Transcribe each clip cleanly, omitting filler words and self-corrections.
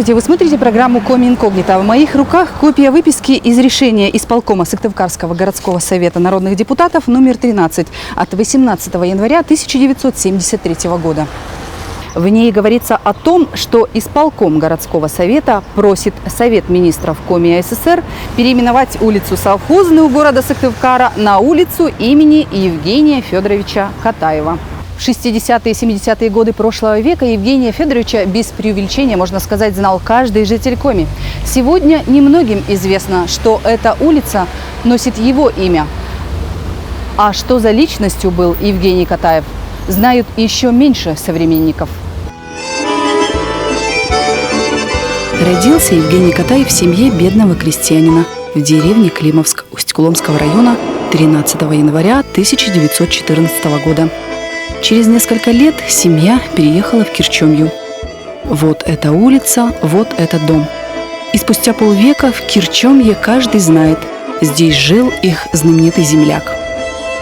Здравствуйте, вы смотрите программу «Коми Инкогнито». В моих руках копия выписки из решения исполкома Сыктывкарского городского совета народных депутатов номер 13 от 18 января 1973 года. В ней говорится о том, что исполком городского совета просит Совет министров Коми АССР переименовать улицу Совхозную города Сыктывкара на улицу имени Евгения Федоровича Катаева. В 60-е и 70-е годы прошлого века Евгения Федоровича, без преувеличения, можно сказать, знал каждый житель Коми. Сегодня немногим известно, что эта улица носит его имя. А что за личностью был Евгений Катаев, знают еще меньше современников. Родился Евгений Катаев в семье бедного крестьянина в деревне Климовск Усть-Куломского района 13 января 1914 года. Через несколько лет семья переехала в Кирчомью. Вот эта улица, вот этот дом. И спустя полвека в Кирчомье каждый знает, здесь жил их знаменитый земляк.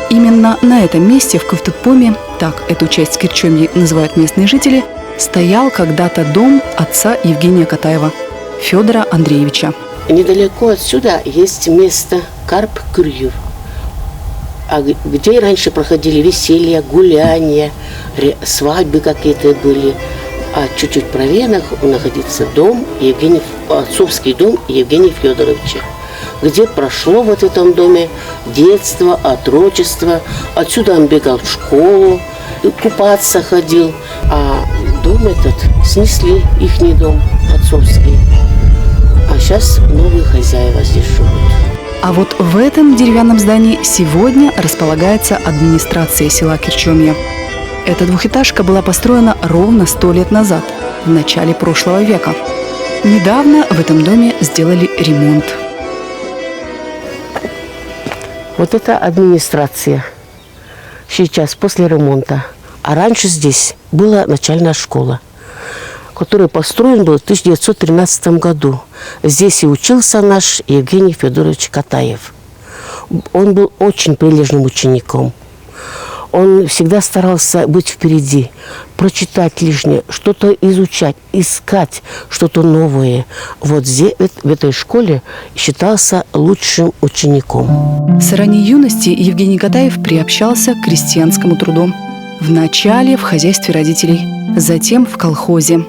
Именно на этом месте, в Ковтыкпоме, так эту часть Кирчомьи называют местные жители, стоял когда-то дом отца Евгения Катаева, Федора Андреевича. Недалеко отсюда есть место Карп-Курьюр, где раньше проходили веселья, гуляния, свадьбы какие-то были. А чуть-чуть правее находится дом отцовский дом Евгения Федоровича, где прошло в этом доме детство, отрочество. Отсюда он бегал в школу, купаться ходил. А дом этот снесли, ихний дом отцовский. А сейчас новые хозяева здесь живут. А вот в этом деревянном здании сегодня располагается администрация села Кирчомья. Эта двухэтажка была построена ровно 100 лет назад, в начале прошлого века. Недавно в этом доме сделали ремонт. Вот это администрация сейчас после ремонта. А раньше здесь была начальная школа, который построен был в 1913 году. Здесь и учился наш Евгений Федорович Катаев. Он был очень прилежным учеником. Он всегда старался быть впереди, прочитать лишнее, что-то изучать, искать что-то новое. Вот здесь, в этой школе, считался лучшим учеником. С ранней юности Евгений Катаев приобщался к крестьянскому труду. Вначале в хозяйстве родителей, затем в колхозе.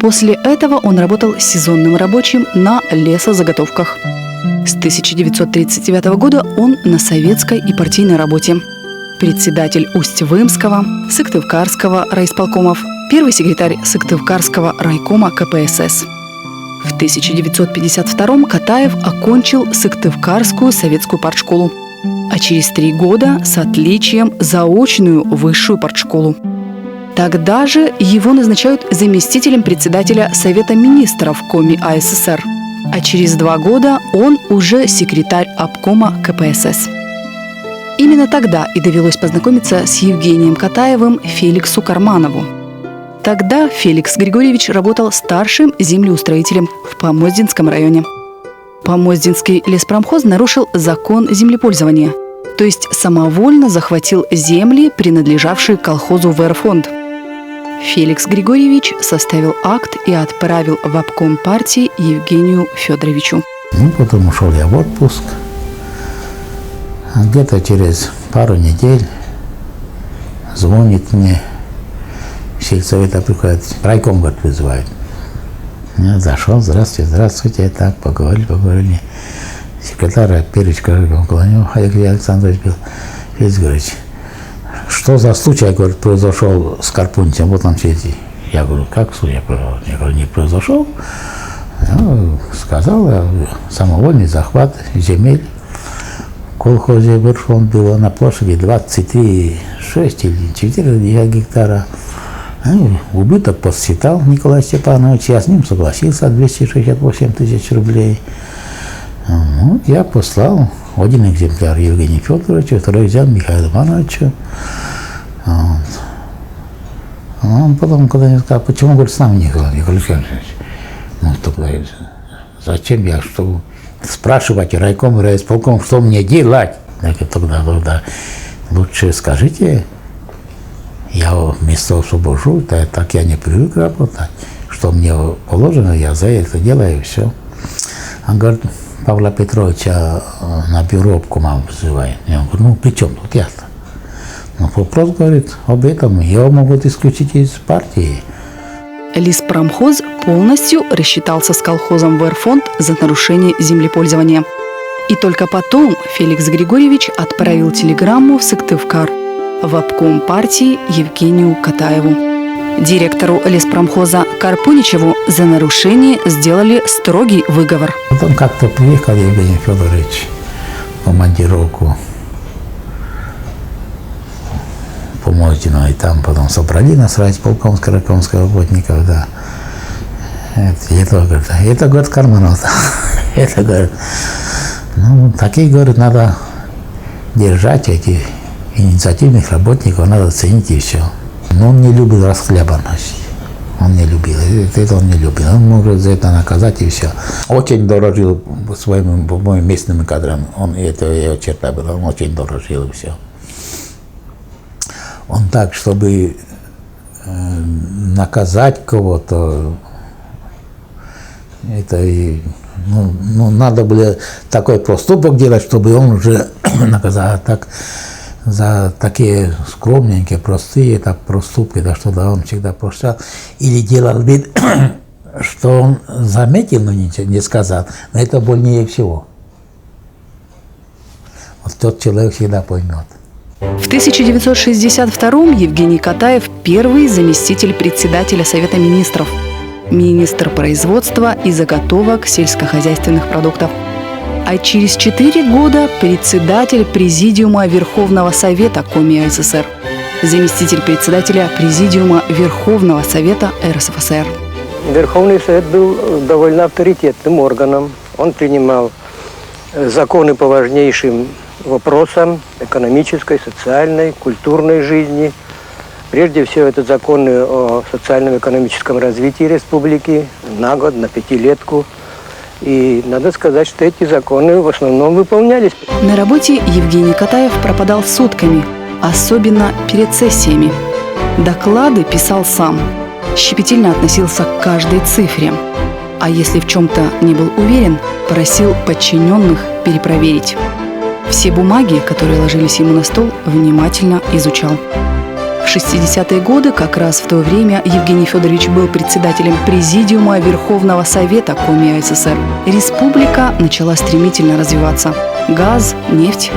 После этого он работал сезонным рабочим на лесозаготовках. С 1939 года он на советской и партийной работе. Председатель Усть-Вымского, Сыктывкарского райисполкомов, первый секретарь Сыктывкарского райкома КПСС. В 1952 Катаев окончил Сыктывкарскую советскую партшколу, а через 3 года с отличием заочную высшую партшколу. Тогда же его назначают заместителем председателя Совета министров Коми АССР, а через 2 года он уже секретарь обкома КПСС. Именно тогда и довелось познакомиться с Евгением Катаевым Феликсу Карманову. Тогда Феликс Григорьевич работал старшим землеустроителем в Помоздинском районе. Помоздинский леспромхоз нарушил закон землепользования, то есть самовольно захватил земли, принадлежавшие колхозу ВР-фонд. Феликс Григорьевич составил акт и отправил в обком партии Евгению Федоровичу. Потом ушел я в отпуск. Где-то через пару недель звонит мне, сельсовета приходит, райком, говорит, вызывает. Я зашел, здравствуйте, так, поговорили. Секретарь Перечка уклонил, Алексей Александрович был, Феликс Григорьевич, что за случай, говорит, произошел с Карпунтием, вот он сидит. Я говорю, как случай? Я говорю, не произошел. Я сказал, самовольный захват земель. В колхозе ВР-фонд было на площади 23,6 или 4 гектара. Убыток подсчитал Николай Степанович, я с ним согласился, 268 тысяч рублей. Я послал один экземпляр Евгению Федоровичу, второй взял Михаилу Ивановичу. Он потом, когда мне сказал, почему, говорит, с нами не говорил? Я говорю, тогда зачем я, что спрашивать райком и райисполком, что мне делать? Тогда лучше скажите, я место освобожу, так я не привык работать. что мне положено, я за это делаю, и все. Он говорит, Павла Петровича на бюро обкома вызывает. Я говорю, ну при чем тут я-то? Ну вопрос, говорит, об этом его могут исключить из партии. Леспромхоз полностью рассчитался с колхозом ВРФонд за нарушение землепользования. И только потом Феликс Григорьевич отправил телеграмму в Сыктывкар в обком партии Евгению Катаеву. Директору леспромхоза Карпуничеву за нарушение сделали строгий выговор. Потом как-то приехал Евгений Федорович в командировку по Мождину, и там потом собрали нас райисполком Скорокомского работников, да. Это, говорит, карманов. Это, говорит, ну, таких, говорит, надо держать, этих инициативных работников, надо ценить и все. Но он не любил расхлябанность. Он не любил. Это он не любил. Он может за это наказать и все. Очень дорожил своим местным кадрам. Это его черта была. Он очень дорожил и все. Он так, чтобы наказать кого-то, это ну, надо было такой проступок делать, чтобы он уже наказал. Так за такие скромненькие, простые так, проступки, да, что да, он всегда прощал. Или делал вид, что он заметил, но ничего не сказал. Но это больнее всего. Вот тот человек всегда поймет. В 1962-м Евгений Катаев – первый заместитель председателя Совета министров, министр производства и заготовок сельскохозяйственных продуктов. А через 4 года председатель Президиума Верховного Совета Коми СССР, заместитель председателя Президиума Верховного Совета РСФСР. Верховный Совет был довольно авторитетным органом. Он принимал законы по важнейшим вопросам экономической, социальной, культурной жизни. Прежде всего, это законы о социально-экономическом развитии республики на год, на пятилетку. И надо сказать, что эти законы в основном выполнялись. На работе Евгений Катаев пропадал сутками, особенно перед сессиями. Доклады писал сам, щепетильно относился к каждой цифре. А если в чем-то не был уверен, просил подчиненных перепроверить. Все бумаги, которые ложились ему на стол, внимательно изучал. В 60-е годы, как раз в то время, Евгений Федорович был председателем Президиума Верховного Совета Коми СССР. Республика начала стремительно развиваться. Газ, нефть.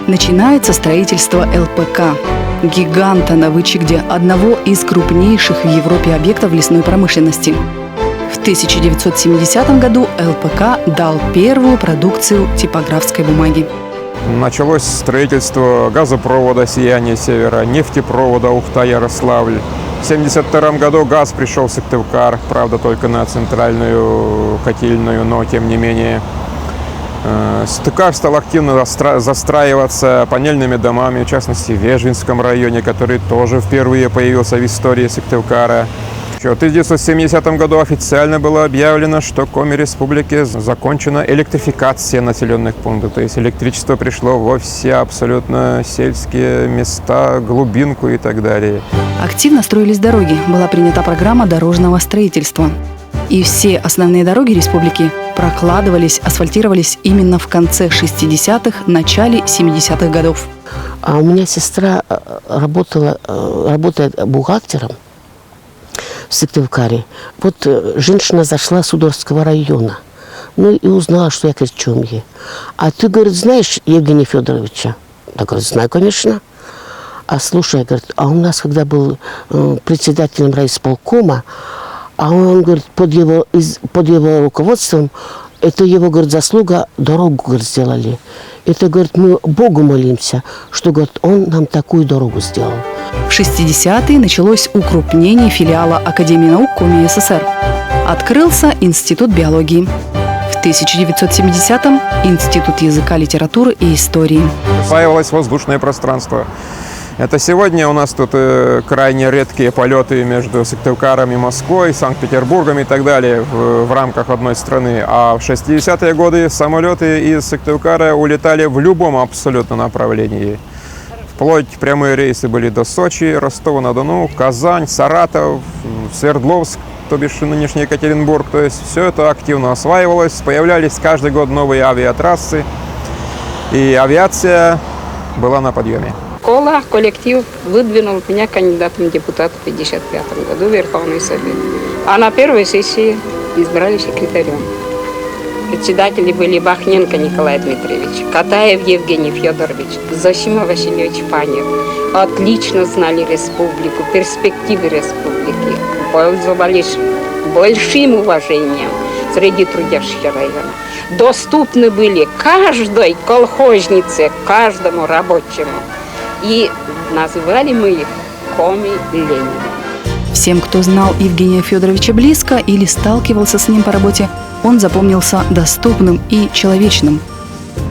Начинается строительство ЛПК, гиганта на Вычегде, одного из крупнейших в Европе объектов лесной промышленности. В 1970 году ЛПК дал первую продукцию типографской бумаги. Началось строительство газопровода «Сияние Севера», нефтепровода Ухта-Ярославль. В 1972 году газ пришел в Сыктывкар, правда, только на центральную котельную, но тем не менее. Сыктывкар стал активно застраиваться панельными домами, в частности, в Вежинском районе, который тоже впервые появился в истории Сыктывкара. В 1970 году официально было объявлено, что в Коми Республике закончена электрификация населенных пунктов. То есть электричество пришло во все абсолютно сельские места, глубинку и так далее. Активно строились дороги, была принята программа дорожного строительства. И все основные дороги республики прокладывались, асфальтировались именно в конце 60-х, начале 70-х годов. А у меня сестра работает бухгалтером в Сыктывкаре. Вот женщина зашла с Удорского района. Ну и узнала, что я кричу ей. А ты, говорит, знаешь Евгения Федоровича? Я говорю, знаю, конечно. А слушай, говорит, а у нас, когда был председателем райисполкома, а он, говорит, под его руководством, это его, говорит, заслуга, дорогу, говорит, сделали. Это, говорит, мы Богу молимся, что, говорит, он нам такую дорогу сделал. В 60-е началось укрупнение филиала Академии наук Коми СССР. Открылся Институт биологии. В 1970-м – Институт языка, литературы и истории. Осваивалось воздушное пространство. Это сегодня у нас тут крайне редкие полеты между Сыктывкаром и Москвой, Санкт-Петербургом и так далее в рамках одной страны. А в 60-е годы самолеты из Сыктывкара улетали в любом абсолютно направлении. Вплоть прямые рейсы были до Сочи, Ростова-на-Дону, Казань, Саратов, Свердловск. то бишь нынешний Екатеринбург. То есть все это активно осваивалось, появлялись каждый год новые авиатрассы, и авиация была на подъеме. Школа, коллектив выдвинул меня кандидатом в депутата в 1955 году в Верховный Совет. А на первой сессии избрали секретарем. Председатели были Бахненко Николай Дмитриевич, Катаев Евгений Федорович, Зосима Васильевич Панев. Отлично знали республику, перспективы республики, пользовались большим уважением среди трудящихся района. Доступны были каждой колхознице, каждому рабочему. И называли мы их коми Ленина. Всем, кто знал Евгения Федоровича близко или сталкивался с ним по работе, он запомнился доступным и человечным.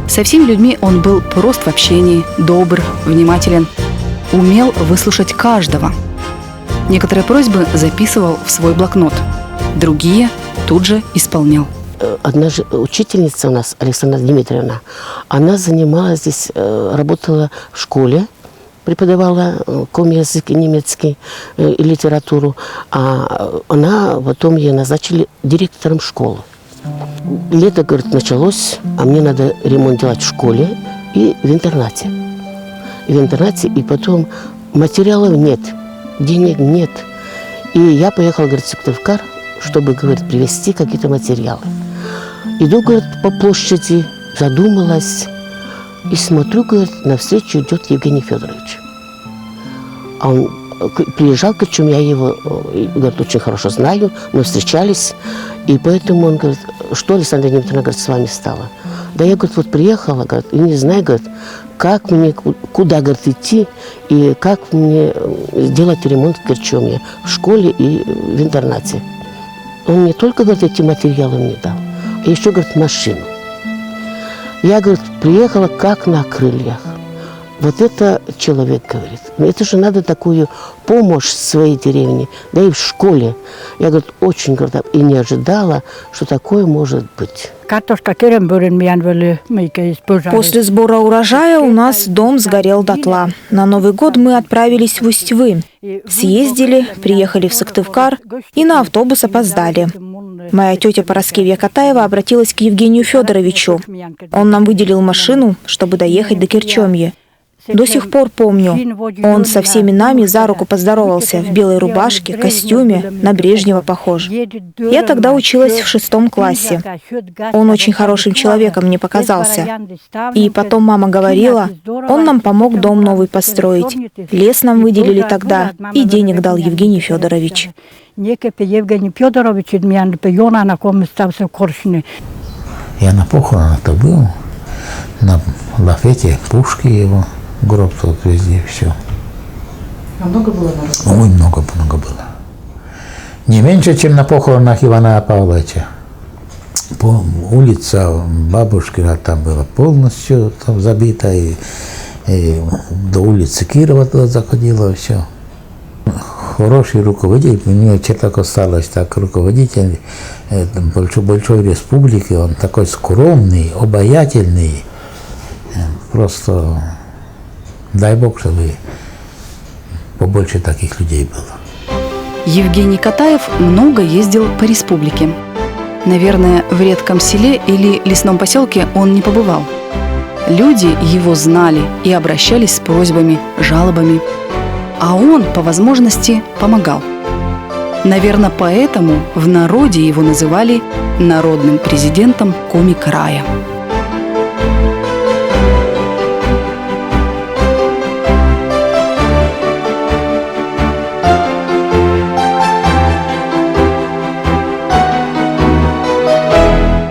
Со всеми людьми он был прост в общении, добр, внимателен, умел выслушать каждого. Некоторые просьбы записывал в свой блокнот, другие тут же исполнял. Одна же учительница у нас, Александра Дмитриевна, она занималась здесь, работала в школе, преподавала комязык и немецкий, и литературу, а она потом ее назначили директором школы. Лето, говорит, началось, а мне надо ремонт делать в школе и в интернате. И потом материалов нет, денег нет. И я поехала, говорит, в Сыктывкар, чтобы, говорит, привезти какие-то материалы. Иду, говорит, по площади, задумалась, и смотрю, говорит, навстречу идет Евгений Федорович. А он приезжал, причем я его, говорит, очень хорошо знаю, мы встречались, и поэтому он говорит, что, Александра Дмитриевна, говорит, с вами стало? Да я, говорит, вот приехала, говорит, и не знаю, говорит, как мне, куда, говорит, идти, и как мне сделать ремонт в Керчоме, в школе и в интернате. Он не только, говорит, эти материалы мне дал, а еще, говорит, машину. Я, говорит, приехала как на крыльях. Вот это человек говорит. Это же надо такую помощь своей деревне, да и в школе. Я, говорит, очень горда и не ожидала, что такое может быть. После сбора урожая у нас дом сгорел дотла. На Новый год мы отправились в Усть-Вы. Съездили, приехали в Сыктывкар и на автобус опоздали. Моя тетя Параскевья Катаева обратилась к Евгению Федоровичу. Он нам выделил машину, чтобы доехать до Керчомья. До сих пор помню, он со всеми нами за руку поздоровался в белой рубашке, костюме, на Брежнева похож. Я тогда училась в 6 классе. Он очень хорошим человеком мне показался. И потом мама говорила, он нам помог дом новый построить. Лес нам выделили тогда, и денег дал Евгений Федорович. Я на похоронах-то был, на лафете пушки его. Гроб тут везде, все. А много было народу? Ой, много было. Не меньше, чем на похоронах Ивана Павловича. Улица Бабушкина там была полностью там забита, и до улицы Кирова туда заходило все. Хороший руководитель, у него так осталось, так руководитель большой республики, он такой скромный, обаятельный, просто... Дай Бог, чтобы побольше таких людей было. Евгений Катаев много ездил по республике. Наверное, в редком селе или лесном поселке он не побывал. Люди его знали и обращались с просьбами, жалобами. А он, по возможности, помогал. Наверное, поэтому в народе его называли народным президентом Коми-края.